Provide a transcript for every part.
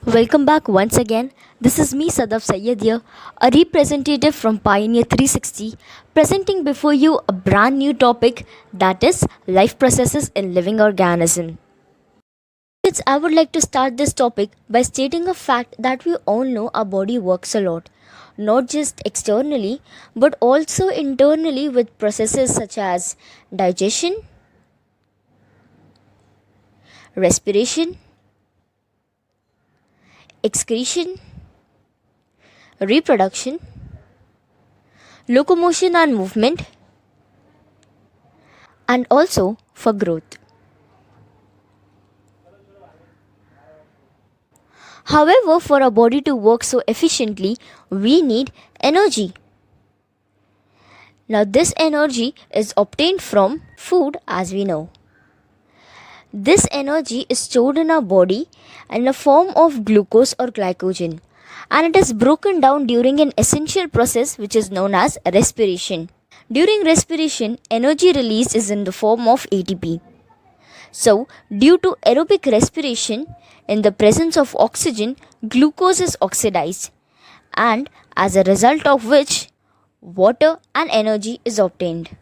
Welcome back once again. This is me, Sadaf Sayyed here, a representative from Pioneer 360, presenting before you a brand new topic that is life processes in living organism. I would like to start this topic by stating a fact that we all know our body works a lot, not just externally but also internally with processes such as digestion, respiration, excretion, reproduction, locomotion and movement, and also for growth. However, for our body to work so efficiently, we need energy. Now, this energy is obtained from food, as we know. This energy is stored in our body in the form of glucose or glycogen, and it is broken down during an essential process which is known as respiration. During respiration, energy released is in the form of ATP. So, due to aerobic respiration, in the presence of oxygen, glucose is oxidized, and as a result of which, water and energy is obtained.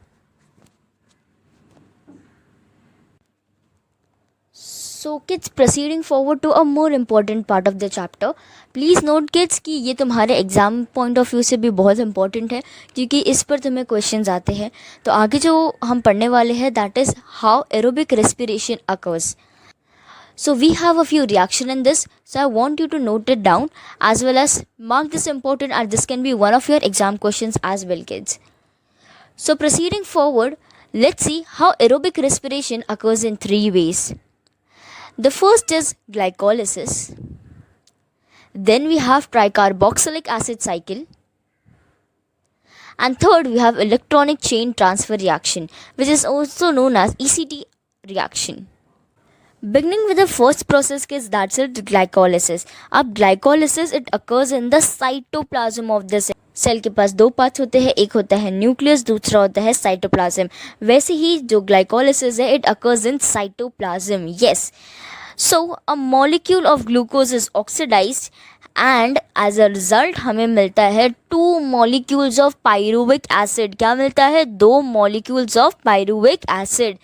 So kids, proceeding forward to a more important part of the chapter, please note kids कि ये तुम्हारे exam point of view से भी बहुत important है क्योंकि इस पर तुम्हें क्वेश्चंस आते हैं. तो आगे जो हम पढ़ने वाले हैं that is how aerobic respiration occurs. So we have a few reaction in this, so I want you to note it down as well as mark this important, and this can be one of your exam questions as well, kids. So proceeding forward, let's see how aerobic respiration occurs in three ways. The first is glycolysis. Then we have tricarboxylic acid cycle. And third, we have electronic chain transfer reaction, which is also known as ECT reaction. Beginning with the first process, kids, that's it, glycolysis. अब glycolysis it occurs in the cytoplasm of the cell. Cell के पास दो parts होते हैं, एक होता है nucleus, दूसरा होता है साइटोप्लाज्म. वैसे ही जो ग्लाइकोलिसिस है it occurs in cytoplasm. Yes, so a molecule of glucose is oxidised and as a result हमें मिलता है 2 मॉलिक्यूल्स ऑफ पायरुविक एसिड. क्या मिलता है? 2 molecules of pyruvic acid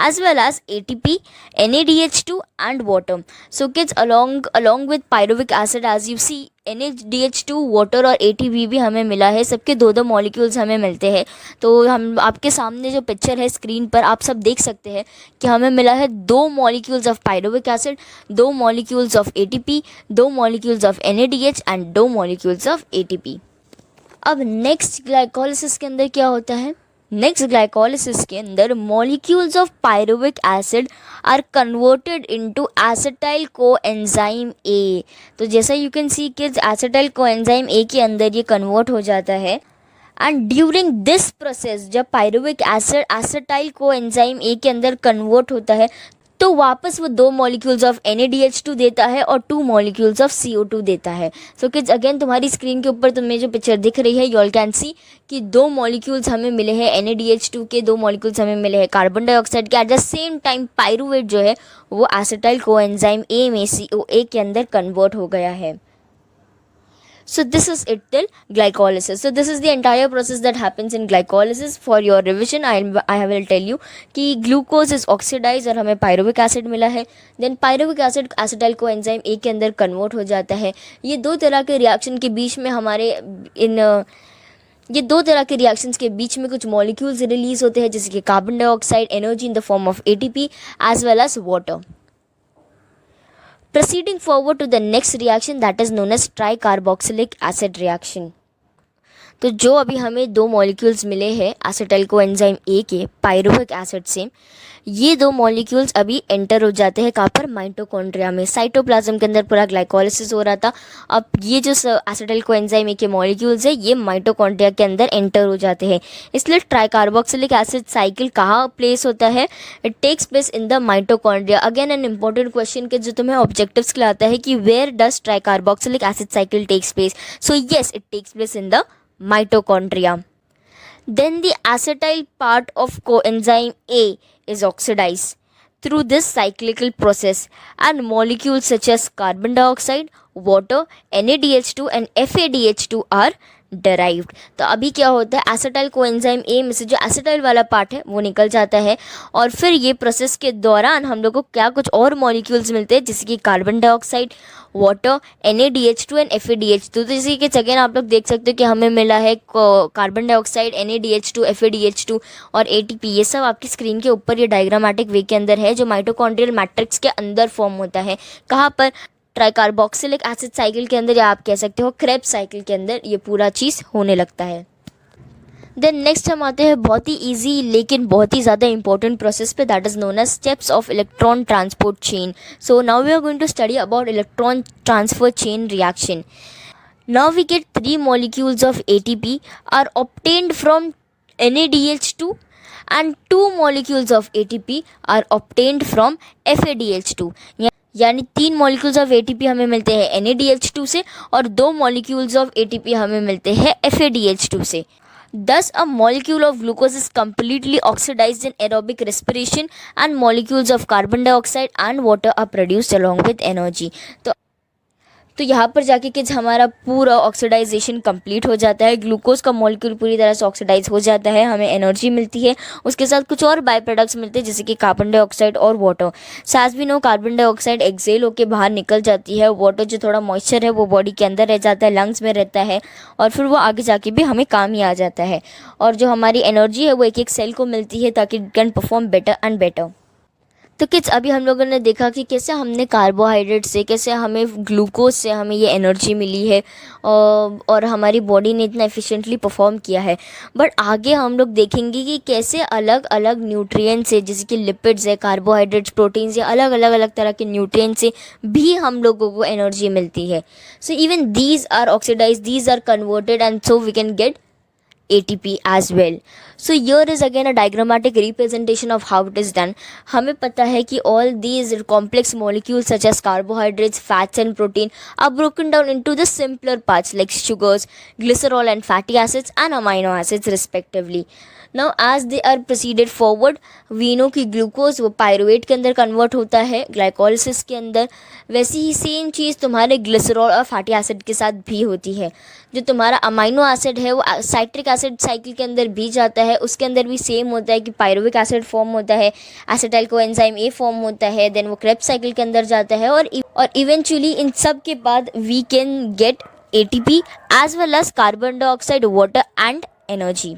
as well as ATP, NADH2 and water. So kids, along with pyruvic acid, as you see, NADH2, water और ATP भी हमें मिला है. सबके दो मॉलिक्यूल्स हमें मिलते हैं. तो हम आपके सामने जो पिक्चर है स्क्रीन पर आप सब देख सकते हैं कि हमें मिला है 2 molecules of pyruvic acid, 2 molecules of ATP, 2 molecules of NADH and 2 molecules of ATP. अब नेक्स्ट ग्लाइकोलिसिस के अंदर क्या होता है? नेक्स्ट ग्लाइकोलिसिस के अंदर molecules of pyruvic acid are converted into acetyl coenzyme A. तो जैसा you can see kids, acetyl coenzyme A के अंदर ये कन्वर्ट हो जाता है. एंड ड्यूरिंग दिस प्रोसेस जब pyruvic acid acetyl coenzyme A के अंदर कन्वर्ट होता है तो वापस वो 2 मॉलिक्यूल्स ऑफ NADH2 देता है और 2 मॉलिक्यूल्स ऑफ CO2 देता है. सो किड्स, अगेन तुम्हारी स्क्रीन के ऊपर तुम्हें जो पिक्चर दिख रही है यू ऑल कैन सी कि 2 मॉलिक्यूल्स हमें मिले हैं NADH2 के, 2 मॉलिक्यूल्स हमें मिले हैं कार्बन डाइऑक्साइड के. At the same time pyruvate जो है वो एसिटाइल कोएंजाइम ए में COA के अंदर कन्वर्ट हो गया है. So this is it till glycolysis. So this is the entire process that happens in glycolysis. For your revision, I will tell you कि glucose is oxidized और हमें pyruvic acid मिला है. Then pyruvic acid acetyl coenzyme A के अंदर convert हो जाता है. ये दो तरह के रिएक्शन के बीच में हमारे ये दो तरह के रिएक्शंस के बीच में कुछ मॉलिक्यूल्स रिलीज होते हैं जैसे कि carbon dioxide, energy in the form of ATP as well as water. Proceeding forward to the next reaction that is known as tricarboxylic acid reaction. तो जो अभी हमें 2 मॉलिक्यूल्स मिले हैं एसिटाइल कोएंजाइम ए के पायरुविक एसिड से, ये 2 molecules अभी एंटर हो जाते हैं कहाँ पर? माइटोकॉन्ड्रिया में. साइटोप्लाज्म के अंदर पूरा ग्लाइकोलिसिस हो रहा था. अब ये जो एसिटाइल कोएंजाइम ए के मॉलिक्यूल्स है ये माइटोकॉन्ड्रिया के अंदर एंटर हो जाते हैं. इसलिए ट्राइकार्बोक्सिलिक एसिड साइकिल कहाँ प्लेस होता है? It takes place in the mitochondria. Again an important question के जो तुम्हें ऑब्जेक्टिव्स के लिए आता है कि where does tricarboxylic acid cycle takes place? So yes, it takes place in the mitochondria. Then the acetyl part of coenzyme A is oxidized through this cyclical process and molecules such as carbon dioxide, water, NaDH2 and FADH2 are derived. तो अभी क्या होता है, acetyl coenzyme ए में से जो acetyl वाला part है वो निकल जाता है और फिर ये प्रोसेस के दौरान हम लोग को क्या कुछ और मॉलिक्यूल्स मिलते हैं जैसे कि carbon dioxide, water, NaDH2 and FADH2. तो जैसे कि सेकेंड आप लोग देख सकते हो कि हमें मिला है कार्बन डाइऑक्साइड, NaDH2, FADH2 और ATP. ये सब आपकी स्क्रीन के ऊपर ये डायग्रामेटिक वे के अंदर है जो माइटोकॉन्ड्रियल मैट्रिक्स के अंदर फॉर्म होता है. कहाँ पर, ट्राइकार्बोक्सिलिक एसिड साइकिल के अंदर, या आप कह सकते हो क्रेब्स साइकिल के अंदर ये पूरा चीज़ होने लगता है. देन नेक्स्ट हम आते हैं बहुत ही ईजी लेकिन बहुत ही ज़्यादा इंपॉर्टेंट प्रोसेस पे, that is known as steps of electron transport chain. So now we are going to study about electron transfer chain reaction. Now we get 3 molecules of ATP are obtained from NaDH2 and 2 molecules of ATP are obtained from FADH2. यानी 3 molecules of ATP हमें मिलते हैं NaDH2 से और 2 molecules of ATP हमें मिलते हैं FADH2 से. Thus, a molecule of glucose is completely oxidized in aerobic respiration and molecules of carbon dioxide and water are produced along with energy. तो यहाँ पर जाके कि हमारा पूरा ऑक्सीडाइजेशन कंप्लीट हो जाता है, ग्लूकोज का मॉलिक्यूल पूरी तरह से ऑक्सीडाइज हो जाता है, हमें एनर्जी मिलती है, उसके साथ कुछ और बाय प्रोडक्ट्स मिलते हैं जैसे कि कार्बन डाइऑक्साइड और वाटर. साथ भी नो कार्बन डाइऑक्साइड एक्सेल होकर बाहर निकल जाती है, वाटर जो थोड़ा मॉइस्चर है वो बॉडी के अंदर रह जाता है, लंग्स में रहता है और फिर वो आगे जाके भी हमें काम ही आ जाता है. और जो हमारी एनर्जी है वो एक एक सेल को मिलती है ताकि it can perform better and better. तो किड्स अभी हम लोगों ने देखा कि कैसे हमने कार्बोहाइड्रेट से, कैसे हमें ग्लूकोज से हमें ये एनर्जी मिली है और हमारी बॉडी ने इतना एफिशिएंटली परफॉर्म किया है. बट आगे हम लोग देखेंगे कि कैसे अलग अलग न्यूट्रिएंट्स है जैसे कि लिपिड्स है, कार्बोहाइड्रेट्स, प्रोटीन्स, या अलग अलग अलग तरह के न्यूट्रिएंट्स से भी हम लोगों को एनर्जी मिलती है. So even these are oxidise, these are converted and so we can get ATP as well. So here is again a diagrammatic representation of how it is done. हमें पता है कि all these complex molecules such as carbohydrates, fats and protein are broken down into the simpler parts like sugars, glycerol and fatty acids and amino acids respectively. Now as they are proceeded forward, we know कि glucose वो pyruvate के अंदर convert होता है glycolysis के अंदर. वैसी ही same चीज़ तुम्हारे ग्लिसरॉल और फैटी एसिड के साथ भी होती है. जो तुम्हारा अमाइनो एसिड है वो साइट्रिक एसिड साइकिल के अंदर भी जाता है, उसके अंदर भी सेम होता है कि पायरुविक एसिड फॉर्म होता है, एसिटाइल कोएंजाइम ए फॉर्म होता है, देन वो क्रेब्स साइकिल के अंदर जाता है और इवेंचुअली इन सब के बाद we can get ATP as well as carbon dioxide, water and energy.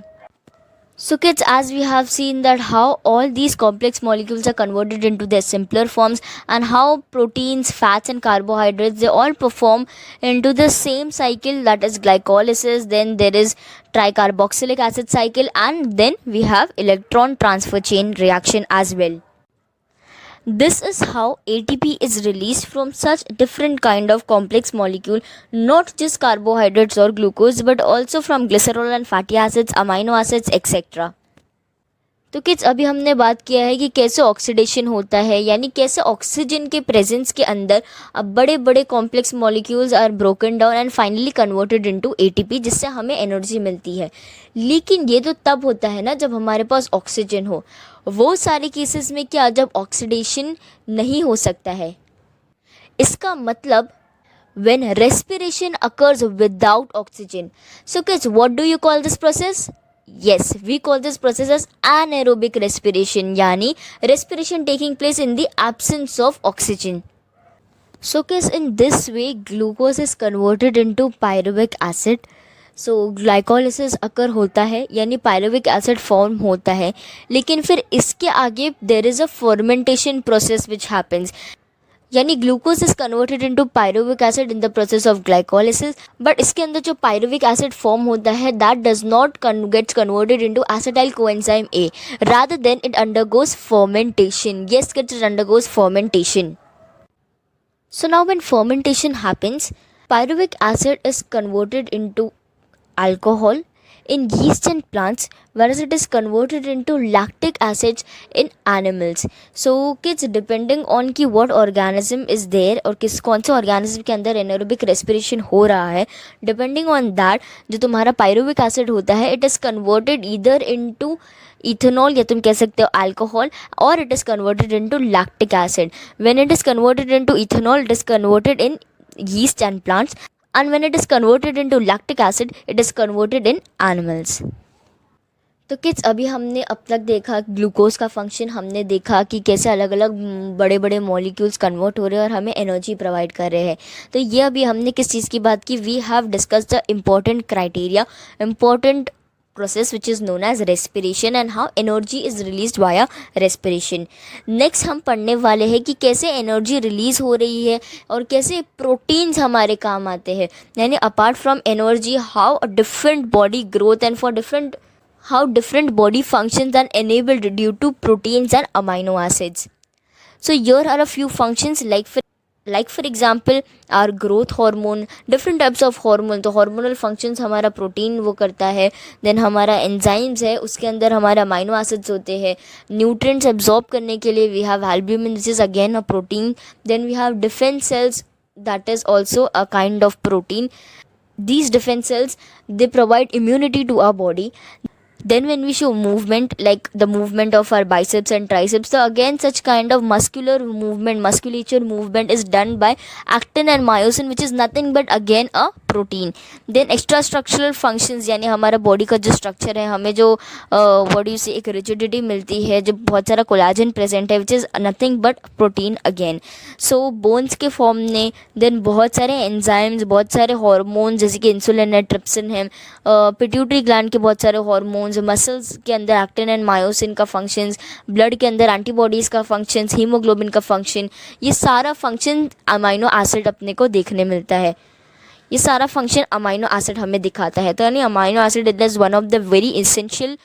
So kids, as we have seen that how all these complex molecules are converted into their simpler forms and how proteins, fats and carbohydrates, they all perform into the same cycle, that is glycolysis, then there is tricarboxylic acid cycle and then we have electron transfer chain reaction as well. This is how ATP is released from such different kind of complex molecule, not just carbohydrates or glucose but also from glycerol and fatty acids, amino acids etc. तो kids अभी हमने बात किया है कि कैसे oxidation होता है, यानी कैसे ऑक्सीजन के प्रेजेंस के अंदर अब बड़े बड़े complex molecules are broken down and finally converted into ATP जिससे हमें एनर्जी मिलती है. लेकिन ये तो तब होता है ना जब हमारे पास ऑक्सीजन हो. वो सारे केसेस में क्या, जब ऑक्सीडेशन नहीं हो सकता है. इसका मतलब when respiration occurs without oxygen. So kids, what do you call this process? Yes, we call this process as anaerobic respiration, yani respiration taking place in the absence of oxygen. So kids, in this way glucose is converted into pyruvic acid. So glycolysis occur होता है यानी pyruvic acid form होता है, लेकिन फिर इसके आगे there is a fermentation process which happens. यानी glucose is converted into pyruvic acid in the process of glycolysis, but इसके अंदर जो पायरुविक एसिड फॉर्म होता है that does not gets converted into acetyl coenzyme A, rather than it undergoes fermentation. Yes kids, it undergoes fermentation. So now when fermentation happens, pyruvic acid is converted into alcohol in yeast and plants, whereas it is converted into lactic acids in animals. So kids, depending on कि what organism is there और किस कौन से organism के अंदर anaerobic respiration हो रहा है, depending on that जो तुम्हारा pyruvic acid होता है it is converted either into ethanol या तुम कह सकते हो alcohol, और it is converted into lactic acid. When it is converted into ethanol, it is converted in yeast and plants, and when it is converted into lactic acid, it is converted in animals. तो kids, अभी हमने अब तक देखा glucose का function, हमने देखा कि कैसे अलग अलग बड़े बड़े मॉलिक्यूल्स कन्वर्ट हो रहे हैं और हमें एनर्जी प्रोवाइड कर रहे हैं. तो ये अभी हमने किस चीज़ की बात की? We have discuss the important criteria, important process which is known as respiration and how energy is released via respiration. Next हम पढ़ने वाले हैं कि कैसे एनर्जी रिलीज़ हो रही है और कैसे प्रोटीन्स हमारे काम आते हैं. यानी apart from energy, how a different body growth and for different how different body functions are enabled due to proteins and amino acids. So here are a few functions like for example our growth hormone, different types of hormone. तो hormonal functions हमारा protein वो करता है. Then हमारा enzymes है, उसके अंदर हमारे अमाइनो एसिड्स होते हैं. न्यूट्रिएंट्स एब्जॉर्ब करने के लिए we have albumin, this is again a protein. Then we have defence cells, that is also a kind of protein. These defense cells, they provide immunity to our body. Then when we show movement, like the movement of our biceps and triceps, so again such kind of musculature movement is done by actin and myosin, which is nothing but again a protein. Then extra structural functions, यानी हमारा body का जो structure है, हमें जो body से एक rigidity मिलती है, जो बहुत सारा कोलाजन प्रेजेंट है, which is nothing but protein again. So bones के फॉर्म में देन बहुत सारे एंजाइम्स, बहुत सारे हार्मोन्स जैसे कि इंसुलिन है, ट्रिप्सिन है, पिट्यूटरी ग्लैंड के बहुत सारे हार्मोन्स, मसल्स के अंदर एक्टिन एंड मायोसिन का फंक्शंस, ब्लड के अंदर एंटीबॉडीज़ का फंक्शंस, हीमोग्लोबिन का फंक्शन, ये सारा फंक्शन अमाइनो एसिड अपने को देखने मिलता है. ये सारा फंक्शन अमाइनो एसिड हमें दिखाता है. तो यानी amino acid is one of the very essential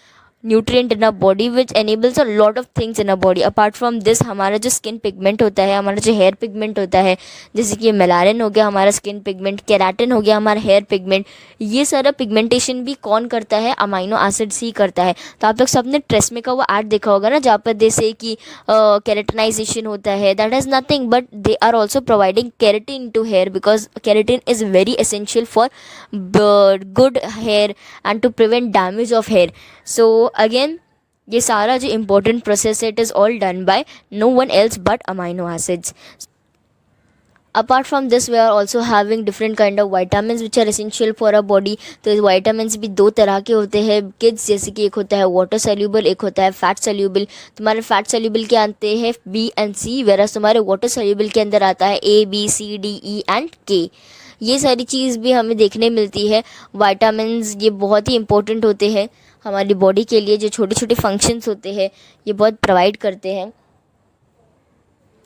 nutrient in a body which enables a lot of things in a body. Apart from this, हमारा जो स्किन पिगमेंट होता है, हमारा जो हेयर पिगमेंट होता है, जैसे कि मेलानिन हो गया हमारा स्किन पिगमेंट, केराटिन हो गया हमारा हेयर पिगमेंट, ये सारा पिगमेंटेशन भी कौन करता है? अमाइनो एसिड्स ही करता है. तो आप लोग सबने ट्रेस्मे का वो ऐड देखा होगा ना, जहाँ पर जैसे कि केरेटिनाइजेशन होता है. That is nothing but they are also providing keratin to hair, because keratin is very essential for good hair and to prevent damage of hair. So again ये सारा जो इम्पोर्टेंट प्रोसेस है, it is all done by no one else but amino acids. Apart from this, we are also having different kind of vitamins which are essential for our body. तो इस vitamins भी दो तरह के होते हैं kids, जैसे कि एक होता है water soluble, एक होता है fat soluble. तुम्हारे fat soluble के आते हैं B and C, whereas तुम्हारे water soluble के अंदर आता है A, B, C, D, E and K. ये सारी चीज़ भी हमें देखने मिलती है. vitamins ये बहुत ही important होते हैं हमारी बॉडी के लिए. जो छोटे छोटे फंक्शंस होते हैं ये बहुत प्रोवाइड करते हैं.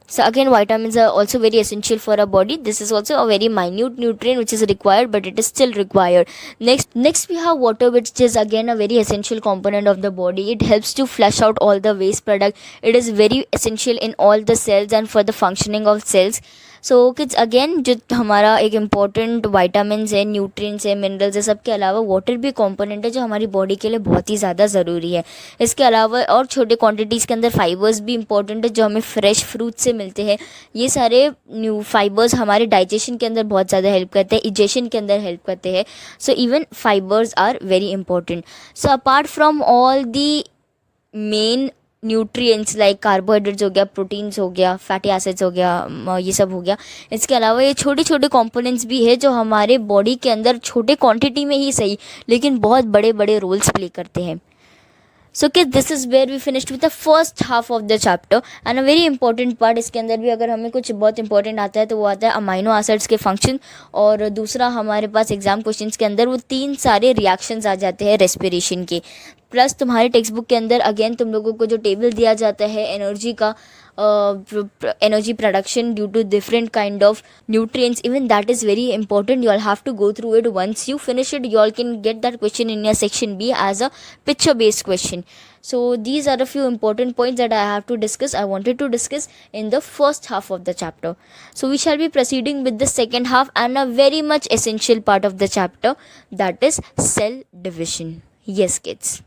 So again, vitamins are also very essential for our body. This is also a very minute nutrient which is required, but it is still required. Next we have water, which is again a very essential component of the body. It helps to flush out all the waste product. It is very essential in all the cells and for the functioning of cells. So kids, again जो हमारा एक important vitamins है, nutrients है, minerals है, सबके अलावा water भी component है जो हमारी बॉडी के लिए बहुत ही ज़्यादा ज़रूरी है. इसके अलावा और छोटे क्वांटिटीज़ के अंदर फाइबर्स भी इंपॉर्टेंट है जो हमें फ्रेश फ्रूट से मिलते हैं. ये सारे न्यू फाइबर्स हमारे डाइजेशन के अंदर बहुत ज़्यादा हेल्प करते हैं, इजेशन के अंदर हेल्प करते हैं. So even fibres are very important. So apart from all the main nutrients like carbohydrates हो गया, प्रोटीन्स हो गया, फैटी एसिड्स हो गया, ये सब हो गया, इसके अलावा ये छोटे छोटे कंपोनेंट्स भी है जो हमारे बॉडी के अंदर छोटे क्वांटिटी में ही सही लेकिन बहुत बड़े बड़े रोल्स प्ले करते हैं. सो कि this is where we finished with the first half of the chapter and a very important part. इसके अंदर भी अगर हमें कुछ बहुत इंपॉर्टेंट आता है तो वो आता है अमाइनो एसिड्स के फंक्शन, और दूसरा हमारे पास एग्जाम क्वेश्चंस के अंदर वो तीन सारे रिएक्शंस आ जाते हैं रेस्पिरेशन के. प्लस तुम्हारे टेक्स्ट बुक के अंदर अगेन तुम लोगों को जो टेबल दिया जाता है एनर्जी का, energy production due to different kind of nutrients, even that is very important. You all have to go through it. Once you finish it, you all can get that question in your section B as a picture based question. So these are a few important points that I have to discuss, I wanted to discuss in the first half of the chapter. So we shall be proceeding with the second half and a very much essential part of the chapter, that is cell division. Yes kids.